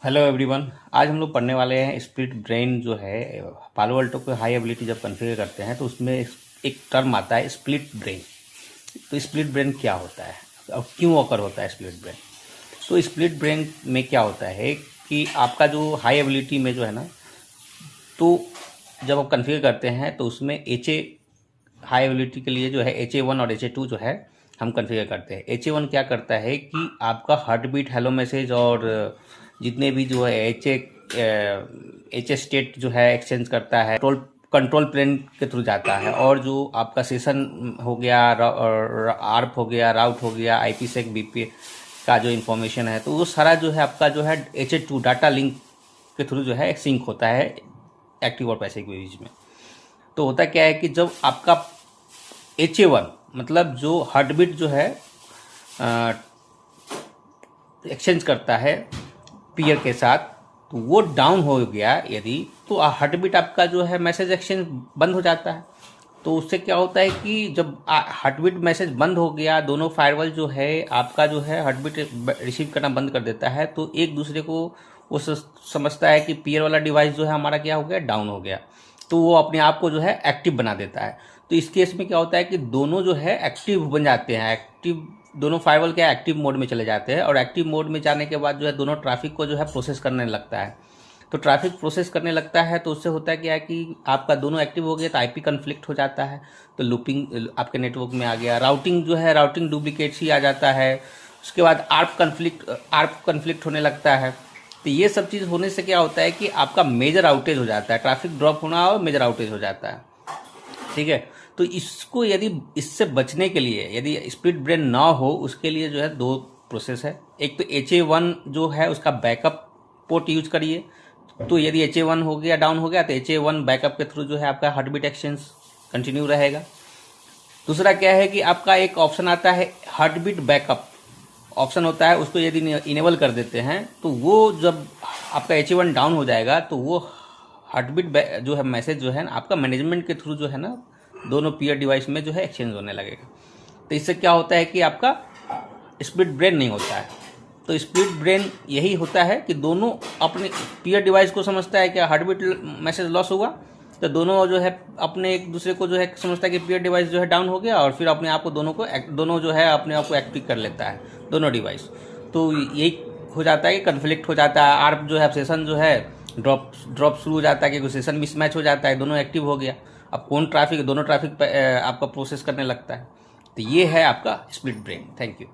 Hello everyone. आज हम लोग पढ़ने वाले हैं स्प्लिट ब्रेन जो है। पालो अल्टो को हाई एबिलिटी जब कॉन्फ़िगर करते हैं तो उसमें एक टर्म आता है स्प्लिट ब्रेन। तो स्प्लिट ब्रेन क्या होता है और क्यों ऑकर होता है स्प्लिट ब्रेन? तो स्प्लिट ब्रेन में क्या होता है कि आपका जो हाई एबिलिटी में जो है ना, तो जब आप कॉन्फ़िगर करते हैं तो उसमें HA हाई एबिलिटी के लिए जो है HA1 और HA2 जो है हम कॉन्फ़िगर करते हैं। HA1 क्या करता है कि आपका हार्ट बीट, हेलो मैसेज और जितने भी जो है HA स्टेट जो है एक्सचेंज करता है, कंट्रोल प्लेन के थ्रू जाता है। और जो आपका सेशन हो गया, आर्प हो गया, राउट हो गया, IPsec BP का जो इन्फॉर्मेशन है, तो वो सारा जो है आपका जो है HA2 डाटा लिंक के थ्रू जो है सिंक होता है एक्टिव और पैसिव के बीच में। तो होता क्या है कि जब आपका HA1 मतलब जो हार्ट बीट जो है एक्सचेंज करता है पीयर के साथ, तो वो डाउन हो गया यदि, तो हार्ट बीट आपका जो है मैसेज एक्सचेंज बंद हो जाता है। तो उससे क्या होता है कि जब हार्ट बीट मैसेज बंद हो गया, दोनों फायरवॉल जो है आपका जो है हार्ट बीट रिसीव करना बंद कर देता है, तो एक दूसरे को वो समझता है कि पीयर वाला डिवाइस जो है हमारा क्या हो गया, डाउन हो गया। तो वो अपने आप को जो है एक्टिव बना देता है। तो इस केस में क्या होता है कि दोनों जो है एक्टिव बन जाते हैं। एक्टिव दोनों फायरवॉल क्या एक्टिव मोड में चले जाते हैं, और एक्टिव मोड में जाने के बाद जो है दोनों ट्रैफिक को जो है प्रोसेस करने लगता है। तो ट्रैफिक प्रोसेस करने लगता है तो उससे होता है क्या है कि आपका दोनों एक्टिव हो गया तो IP कन्फ्लिक्ट हो जाता है, तो लूपिंग आपके नेटवर्क में आ गया। राउटिंग जो है, राउटिंग डुप्लीकेट्स आ जाता है। उसके बाद आर्प कन्फ्लिक्ट होने लगता है। तो ये सब चीज़ होने से क्या होता है कि आपका मेजर आउटेज हो जाता है, ट्रैफिक ड्रॉप होना और मेजर आउटेज हो जाता है। ठीक है। तो इसको यदि इससे बचने के लिए यदि स्प्लिट ब्रेन ना हो, उसके लिए जो है दो प्रोसेस है। एक तो HA1 जो है उसका बैकअप पोर्ट यूज करिए। तो यदि HA1 हो गया, डाउन हो गया, तो HA1 बैकअप के थ्रू जो है आपका हार्ट बीट एक्सचेंज कंटिन्यू रहेगा। दूसरा क्या है कि आपका एक ऑप्शन आता है हार्ट बीट बैकअप ऑप्शन होता है, उसको यदि इनेबल कर देते हैं तो वो जब आपका HA1 डाउन हो जाएगा तो वो हार्ट बीट जो है मैसेज जो है ना आपका मैनेजमेंट के थ्रू जो है ना दोनों पीयर डिवाइस में जो है एक्सचेंज होने लगेगा। तो इससे क्या होता है कि आपका स्प्लिट ब्रेन नहीं होता है। तो स्प्लिट ब्रेन यही होता है कि दोनों अपने पीयर डिवाइस को समझता है कि हार्ट बीट मैसेज लॉस हुआ, तो दोनों जो है अपने एक दूसरे को जो है समझता है कि पीयर डिवाइस जो है डाउन हो गया, और फिर अपने आप को दोनों जो है अपने आप को एक्टिव कर लेता है दोनों डिवाइस। तो यही हो जाता है कि कन्फ्लिक्ट हो जाता है। आर्प जो है सेशन जो है ड्रॉप शुरू हो जाता है क्योंकि सेशन मिसमैच हो जाता है, दोनों एक्टिव हो गया। अब कौन ट्रैफिक, दोनों ट्रैफिक आपका प्रोसेस करने लगता है। तो ये है आपका स्प्लिट ब्रेन। Thank you.